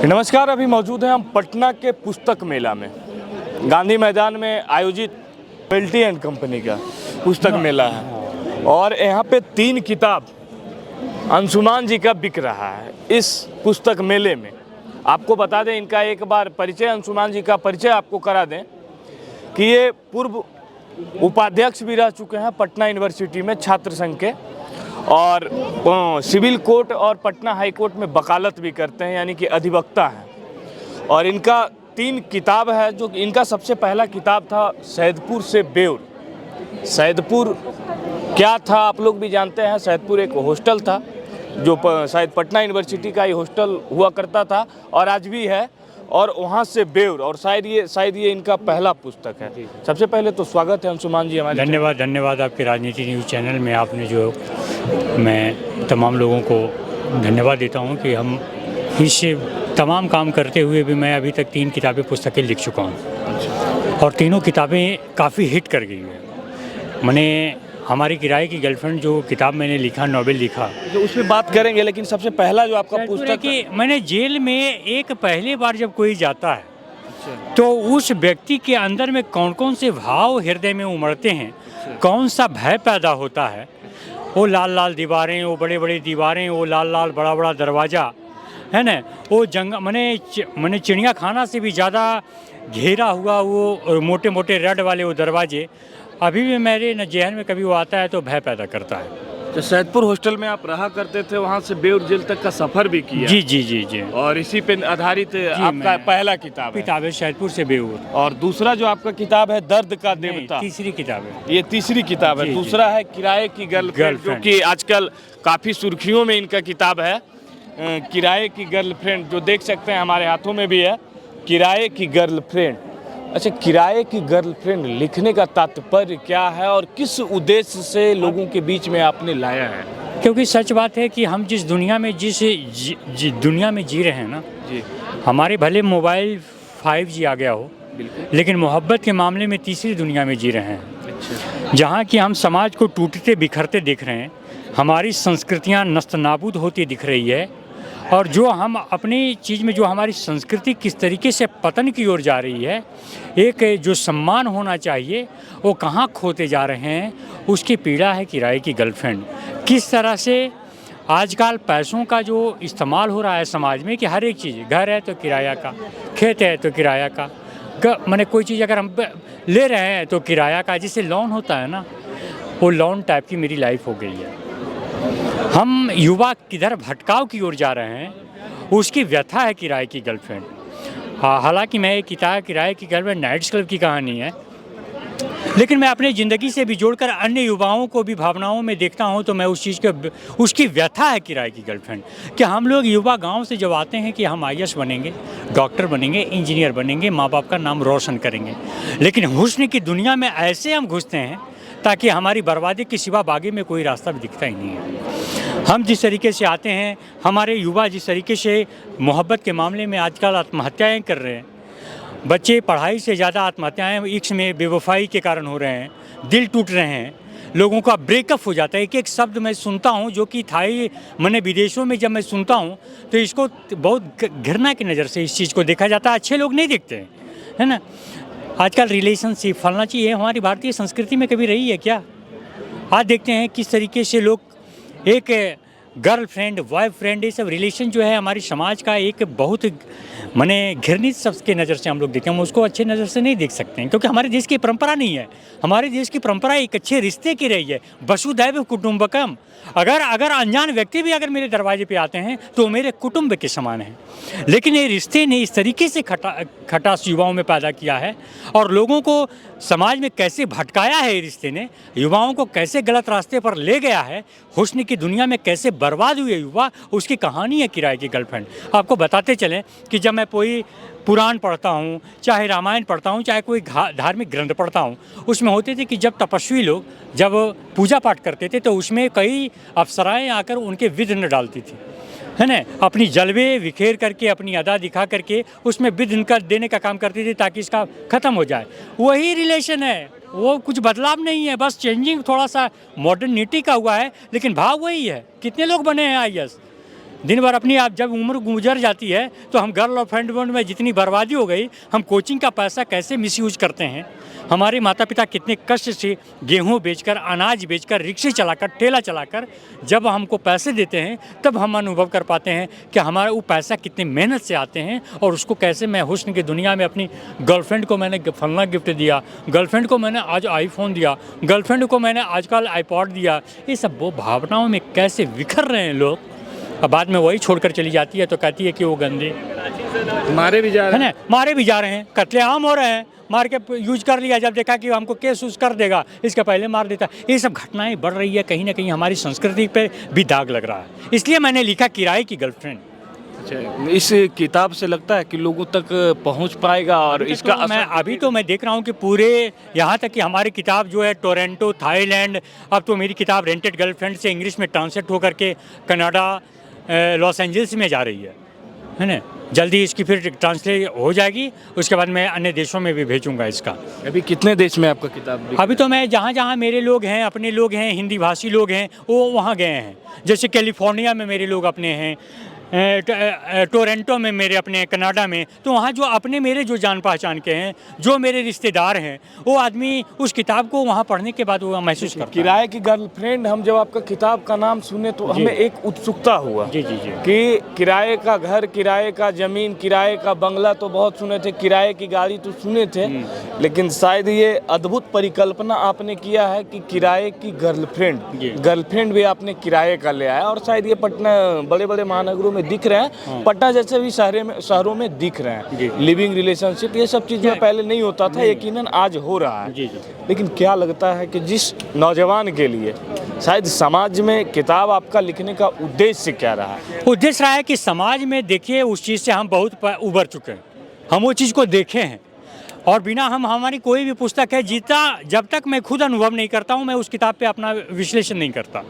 नमस्कार। अभी मौजूद हैं हम पटना के पुस्तक मेला में। गांधी मैदान में आयोजित बेल्टी एंड कंपनी का पुस्तक मेला है और यहाँ पे 3 किताब अंशुमान जी का बिक रहा है इस पुस्तक मेले में। आपको बता दें, इनका एक बार परिचय, अंशुमान जी का परिचय आपको करा दें कि ये पूर्व उपाध्यक्ष भी रह चुके हैं पटना यूनिवर्सिटी में छात्र संघ के, और सिविल कोर्ट और पटना हाई कोर्ट में वकालत भी करते हैं, यानी कि अधिवक्ता हैं। और इनका 3 किताब है। जो इनका सबसे पहला किताब था सैदपुर से बेउर। सैदपुर क्या था आप लोग भी जानते हैं। सैदपुर एक हॉस्टल था जो शायद पटना यूनिवर्सिटी का ही हॉस्टल हुआ करता था और आज भी है, और वहाँ से बेउर, और शायद ये इनका पहला पुस्तक है। सबसे पहले तो स्वागत है अंशुमान जी हमारे। धन्यवाद आपके राजनीति न्यूज़ चैनल में। आपने जो, मैं तमाम लोगों को धन्यवाद देता हूं कि हम इस तमाम काम करते हुए भी मैं अभी तक 3 किताबें पुस्तकें लिख चुका हूं और तीनों किताबें काफ़ी हिट कर गई हैं। मैंने हमारी किराए की गर्लफ्रेंड जो किताब मैंने लिखा, नॉवेल लिखा, जो उसमें बात करेंगे, लेकिन सबसे पहला जो आपका पुस्तक कि मैंने जेल में एक पहली बार जब कोई जाता है तो उस व्यक्ति के अंदर में कौन कौन से भाव हृदय में उमड़ते हैं, कौन सा भय पैदा होता है। वो लाल लाल दीवारें, वो बड़े बड़े दीवारें, वो लाल लाल बड़ा बड़ा दरवाज़ा है ना, वो मैंने चिड़िया खाना से भी ज़्यादा घेरा हुआ वो मोटे मोटे रेड वाले वो दरवाजे, अभी भी मेरे न जहन में कभी वो आता है तो भय पैदा करता है। जो सैदपुर हॉस्टल में आप रहा करते थे, वहाँ से बेउर जेल तक का सफ़र भी किया। जी। और इसी पे आधारित आपका पहला किताब है सैदपुर से बेउर। और दूसरा जो आपका किताब है दर्द का देवता, तीसरी किताब है। ये तीसरी किताब है। दूसरा है किराए की गर्लफ्रेंड, जो कि आजकल काफ़ी सुर्खियों में इनका किताब है। किराए की गर्लफ्रेंड जो देख सकते हैं हमारे हाथों में भी है, किराए की गर्लफ्रेंड। अच्छा, किराए की गर्लफ्रेंड लिखने का तात्पर्य क्या है और किस उद्देश्य से लोगों के बीच में आपने लाया है? क्योंकि सच बात है कि हम जिस दुनिया में दुनिया में जी रहे हैं ना जी, हमारे भले मोबाइल 5G आ गया हो, लेकिन मोहब्बत के मामले में तीसरी दुनिया में जी रहे हैं। अच्छा। जहाँ कि हम समाज को टूटते बिखरते दिख रहे हैं, हमारी संस्कृतियाँ नस्त नाबूद होती दिख रही है, और जो हम अपनी चीज़ में जो हमारी संस्कृति किस तरीके से पतन की ओर जा रही है, एक जो सम्मान होना चाहिए वो कहाँ खोते जा रहे हैं, उसकी पीड़ा है किराए की गर्लफ्रेंड। किस तरह से आजकल पैसों का जो इस्तेमाल हो रहा है समाज में कि हर एक चीज़, घर है तो किराया का, खेत है तो किराया का, मैंने कोई चीज़ अगर हम ले रहे हैं तो किराया का, जिससे लोन होता है ना, वो लोन टाइप की मेरी लाइफ हो गई है। हम युवा किधर भटकाव की ओर जा रहे हैं, उसकी व्यथा है किराए की गर्लफ्रेंड। हालांकि मैं एक किताब किराए की गर्लफ्रेंड नाइट्स क्लब की कहानी है, लेकिन मैं अपनी ज़िंदगी से भी जोड़कर अन्य युवाओं को भी भावनाओं में देखता हूं तो मैं उस चीज़ के, उसकी व्यथा है किराए की गर्लफ्रेंड। कि हम लोग युवा गांव से जब आते हैं कि हम IAS बनेंगे, डॉक्टर बनेंगे, इंजीनियर बनेंगे, माँ बाप का नाम रोशन करेंगे, लेकिन हुस्न की दुनिया में ऐसे हम घुसते हैं ताकि हमारी बर्बादी के सिवा बागी में कोई रास्ता भी दिखता ही नहीं है। हम जिस तरीके से आते हैं, हमारे युवा जिस तरीके से मोहब्बत के मामले में आजकल आत्महत्याएं कर रहे हैं, बच्चे पढ़ाई से ज़्यादा आत्महत्याएं इश्क में बेवफाई के कारण हो रहे हैं, दिल टूट रहे हैं, लोगों का ब्रेकअप हो जाता है। एक शब्द मैं सुनता हूं जो कि मैंने विदेशों में जब मैं सुनता हूं तो इसको बहुत घृणा की नज़र से इस चीज़ को देखा जाता है। अच्छे लोग नहीं देखते हैं, है ना। आजकल रिलेशनशिप फलना चाहिए, हमारी भारतीय संस्कृति में कभी रही है क्या? आज देखते हैं किस तरीके से लोग एक गर्लफ्रेंड, बॉयफ्रेंड, ये सब रिलेशन जो है हमारी समाज का एक बहुत घृणित शब्द के नज़र से हम लोग देखते हैं। हम उसको अच्छे नज़र से नहीं देख सकते हैं क्योंकि हमारे देश की परंपरा नहीं है। हमारे देश की परंपरा एक अच्छे रिश्ते की रही है, वसुधैव कुटुंबकम। अगर अनजान व्यक्ति भी अगर मेरे दरवाजे पे आते हैं तो मेरे कुटुंब के समान हैं, लेकिन ये रिश्ते ने इस तरीके से खटास युवाओं में पैदा किया है और लोगों को समाज में कैसे भटकाया है, ये रिश्ते ने युवाओं को कैसे गलत रास्ते पर ले गया है, हुस्न की दुनिया में कैसे बर्बाद हुए युवा, उसकी कहानी है किराए की गर्लफ्रेंड। आपको बताते चलें कि जब मैं कोई पुराण पढ़ता हूँ, चाहे रामायण पढ़ता हूँ, चाहे कोई धार्मिक ग्रंथ पढ़ता हूँ, उसमें होते थे कि जब तपस्वी लोग जब पूजा पाठ करते थे तो उसमें कई अप्सराएं आकर उनके विघ्न डालती थी, है ना। अपनी जलवे बिखेर करके, अपनी अदा दिखा करके उसमें विघ्न कर देने का काम करती थी ताकि इसका ख़त्म हो जाए। वही रिलेशन है, वो कुछ बदलाव नहीं है, बस चेंजिंग थोड़ा सा मॉडर्निटी का हुआ है, लेकिन भाव वही है। कितने लोग बने हैं IAS, दिन भर अपनी आप जब उम्र गुजर जाती है तो हम गर्ल और फ्रेंड में जितनी बर्बादी हो गई, हम कोचिंग का पैसा कैसे मिसयूज करते हैं। हमारे माता पिता कितने कष्ट से गेहूं बेचकर, अनाज बेचकर, रिक्शे चलाकर, ठेला चलाकर जब हमको पैसे देते हैं तब हम अनुभव कर पाते हैं कि हमारा वो पैसा कितनी मेहनत से आते हैं और उसको कैसे मैं हुस्न की दुनिया में अपनी गर्लफ्रेंड को मैंने फलना गिफ्ट दिया, गर्लफ्रेंड को मैंने आज आईफोन दिया, गर्लफ्रेंड को मैंने आजकल आईपॉड दिया। ये सब वो भावनाओं में कैसे बिखर रहे हैं लोग। अब बाद में वही छोड़कर चली जाती है तो कहती है कि वो गंदे मारे भी जा है रहे ना, मारे भी जा रहे हैं, कत्लेआम हो रहे हैं, मार के यूज कर लिया, जब देखा कि हमको केस यूज कर देगा इसके पहले मार देता। ये सब घटनाएं बढ़ रही है, कहीं ना कहीं हमारी संस्कृति पे भी दाग लग रहा है। इसलिए मैंने लिखा किराए की गर्लफ्रेंड। अच्छा, इस किताब से लगता है कि लोगों तक पहुंच पाएगा और इसका तो मैं देख रहा हूँ कि पूरे यहाँ तक कि हमारी किताब जो है टोरंटो, थाईलैंड, अब तो मेरी किताब रेंटेड गर्लफ्रेंड से इंग्लिश में ट्रांसलेट होकर के कनाडा, लॉस एंजल्स में जा रही है ना। जल्दी इसकी फिर ट्रांसलेट हो जाएगी, उसके बाद मैं अन्य देशों में भी भेजूंगा इसका। अभी कितने देश में आपका किताब? अभी तो मैं जहाँ जहाँ मेरे लोग हैं, अपने लोग हैं, हिंदी भाषी लोग हैं, वो वहाँ गए हैं। जैसे कैलिफोर्निया में मेरे लोग अपने हैं, टोरंटो में मेरे अपने, कनाडा में, तो वहाँ जो अपने मेरे जो जान पहचान के हैं, जो मेरे रिश्तेदार हैं, वो आदमी उस किताब को वहाँ पढ़ने के बाद वो महसूस करता है। किराए की गर्लफ्रेंड, हम जब आपका किताब का नाम सुने तो हमें एक उत्सुकता हुआ जी जी जी कि किराए का घर, किराए का जमीन, किराए का बंगला तो बहुत सुने थे, किराए की गाड़ी तो सुने थे, लेकिन शायद ये अद्भुत परिकल्पना आपने किया है कि किराए की गर्लफ्रेंड भी आपने किराए का ले आया। और शायद ये पटना, बड़े बड़े महानगरों में दिख रहे हैं, पटना जैसे भी शहरों में दिख रहे हैं। लिविंग रिलेशनशिप, ये सब चीजें पहले नहीं होता था, यकीनन आज हो रहा है। लेकिन क्या लगता है कि जिस नौजवान के लिए शायद समाज में किताब आपका लिखने का उद्देश्य क्या रहा है? उद्देश्य रहा है कि समाज में देखिए उस चीज़ से हम बहुत उबर चुके हैं, हम वो चीज़ को देखे हैं और बिना हमारी कोई भी पुस्तक है जब तक मैं खुद अनुभव नहीं करता हूँ, मैं उस किताब पे अपना विश्लेषण नहीं करता।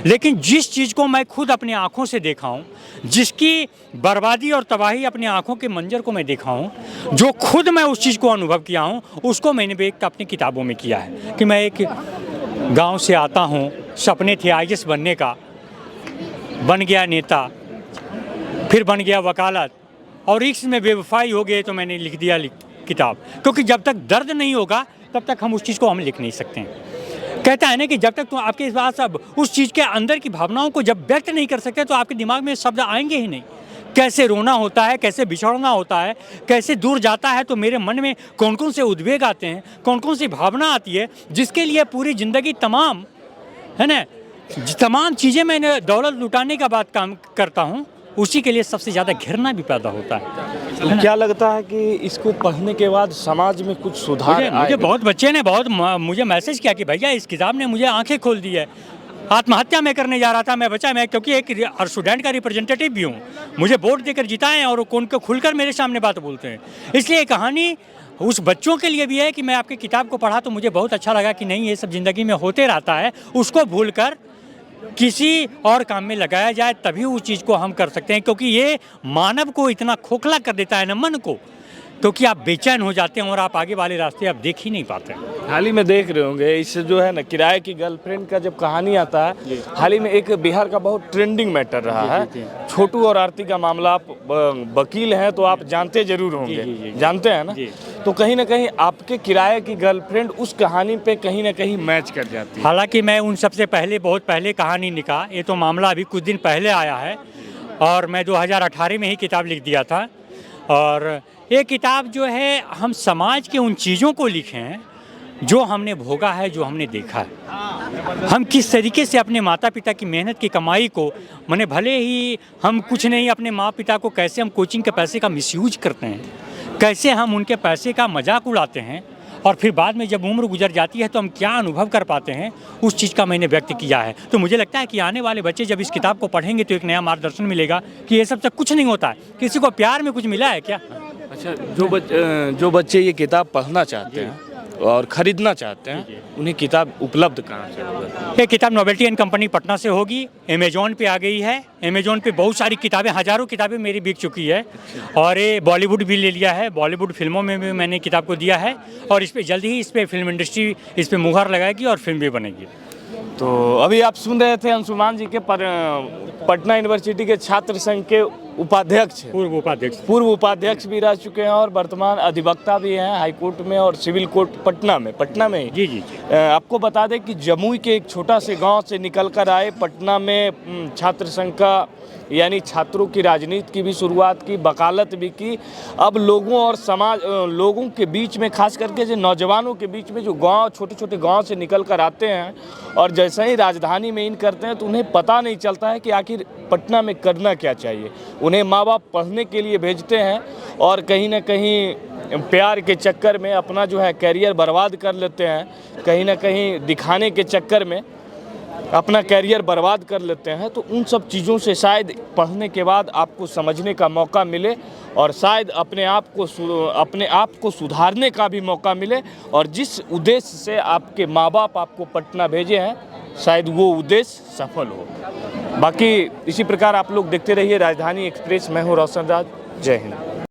लेकिन जिस चीज़ को मैं खुद अपनी आँखों से देखा हूँ, जिसकी बर्बादी और तबाही अपनी आँखों के मंजर को मैं देखा हूँ, जो खुद मैं उस चीज़ को अनुभव किया हूँ, उसको मैंने भी अपनी किताबों में किया है। कि मैं एक गाँव से आता हूँ, सपने थे IAS बनने का, बन गया नेता, फिर बन गया वकालत, और रिक्स में बेवफाई हो गए तो मैंने लिख दिया किताब। क्योंकि जब तक दर्द नहीं होगा तब तक हम उस चीज़ को हम लिख नहीं सकते हैं। कहता है ना कि जब तक तो आपके पास अब उस चीज़ के अंदर की भावनाओं को जब व्यक्त नहीं कर सकते तो आपके दिमाग में शब्द आएंगे ही नहीं। कैसे रोना होता है, कैसे बिछड़ना होता है, कैसे दूर जाता है, तो मेरे मन में कौन कौन से उद्वेग आते हैं, कौन कौन सी भावना आती है, जिसके लिए पूरी ज़िंदगी तमाम, है ना, तमाम चीज़ें मैंने दौलत लुटाने का बात काम करता हूँ, उसी के लिए सबसे ज़्यादा घृणा भी पैदा होता है। तो क्या लगता है कि इसको पढ़ने के बाद समाज में कुछ सुधार मुझे बहुत बच्चे ने मुझे मैसेज किया कि भैया इस किताब ने मुझे आंखें खोल दी है। आत्महत्या मैं करने जा रहा था, मैं क्योंकि एक स्टूडेंट का रिप्रेजेंटेटिव भी हूँ, मुझे वोट देकर जिताएं और कौन को खुलकर मेरे सामने बात बोलते हैं। इसलिए कहानी उस बच्चों के लिए भी है कि मैं आपकी किताब को पढ़ा तो मुझे बहुत अच्छा लगा कि नहीं, ये सब ज़िंदगी में होते रहता है, उसको भूलकर किसी और काम में लगाया जाए तभी उस चीज़ को हम कर सकते हैं। क्योंकि ये मानव को इतना खोखला कर देता है ना, मन को, क्योंकि आप बेचैन हो जाते हैं और आप आगे वाले रास्ते आप देख ही नहीं पाते। हाल ही में देख रहे होंगे इस जो है ना किराए की गर्लफ्रेंड का जब कहानी आता है, हाल ही में एक बिहार का बहुत ट्रेंडिंग मैटर रहा है, छोटू और आरती का मामला। आप वकील हैं तो आप जानते जरूर होंगे, जानते हैं ना। तो कहीं ना कहीं आपके किराए की गर्लफ्रेंड उस कहानी पे कहीं ना कहीं मैच कर जाती है। हालांकि मैं उन सबसे पहले, बहुत पहले कहानी निकाला, ये तो मामला अभी कुछ दिन पहले आया है और मैं 2018 में ही किताब लिख दिया था। और ये किताब जो है हम समाज के उन चीज़ों को लिखे हैं जो हमने भोगा है, जो हमने देखा है। हम किस तरीके से अपने माता पिता की मेहनत की कमाई को, माने भले ही हम कुछ नहीं, अपने माँ पिता को कैसे हम कोचिंग के पैसे का मिसयूज करते हैं, कैसे हम उनके पैसे का मजाक उड़ाते हैं, और फिर बाद में जब उम्र गुजर जाती है तो हम क्या अनुभव कर पाते हैं, उस चीज़ का मैंने व्यक्त किया है। तो मुझे लगता है कि आने वाले बच्चे जब इस किताब को पढ़ेंगे तो एक नया मार्गदर्शन मिलेगा कि ये सब कुछ नहीं होता है। किसी को प्यार में कुछ मिला है क्या? अच्छा, जो बच्चे ये किताब पढ़ना चाहते हैं और ख़रीदना चाहते हैं, उन्हें किताब उपलब्ध कहाँ से होगी? ये किताब नोवेल्टी एंड कंपनी पटना से होगी। अमेजोन पे आ गई है, अमेजोन पे बहुत सारी किताबें, हज़ारों किताबें मेरी बिक चुकी है। और ये बॉलीवुड भी ले लिया है, बॉलीवुड फिल्मों में भी मैंने किताब को दिया है और इस पर जल्द ही इस पर फिल्म इंडस्ट्री इस पर मुहर लगाएगी और फिल्म भी बनेगी। तो अभी आप सुन रहे थे अंशुमान जी के पटना यूनिवर्सिटी के छात्र संघ के उपाध्यक्ष हैं। पूर्व उपाध्यक्ष भी रह चुके हैं और वर्तमान अधिवक्ता भी हैं हाई कोर्ट में और सिविल कोर्ट पटना में ही। जी। आपको बता दें कि जमुई के एक छोटा से गांव से निकल कर आए, पटना में छात्र संघ का यानी छात्रों की राजनीति की भी शुरुआत की, वकालत भी की। अब लोगों और समाज लोगों के बीच में, खास करके जो नौजवानों के बीच में, जो गांव छोटे छोटे गांव से निकल कर आते हैं और जैसे ही राजधानी में इन करते हैं तो उन्हें पता नहीं चलता है कि आखिर पटना में करना क्या चाहिए। उन्हें माँ बाप पढ़ने के लिए भेजते हैं और कहीं ना कहीं प्यार के चक्कर में अपना जो है कैरियर बर्बाद कर लेते हैं, कहीं ना कहीं दिखाने के चक्कर में अपना कैरियर बर्बाद कर लेते हैं। तो उन सब चीज़ों से शायद पढ़ने के बाद आपको समझने का मौका मिले और शायद अपने आप को सुधारने का भी मौका मिले और जिस उद्देश्य से आपके माँ बाप आपको पटना भेजे हैं शायद वो उद्देश्य सफल हो। बाकी इसी प्रकार आप लोग देखते रहिए राजधानी एक्सप्रेस। मैं हूँ रोशन राज। जय हिंद।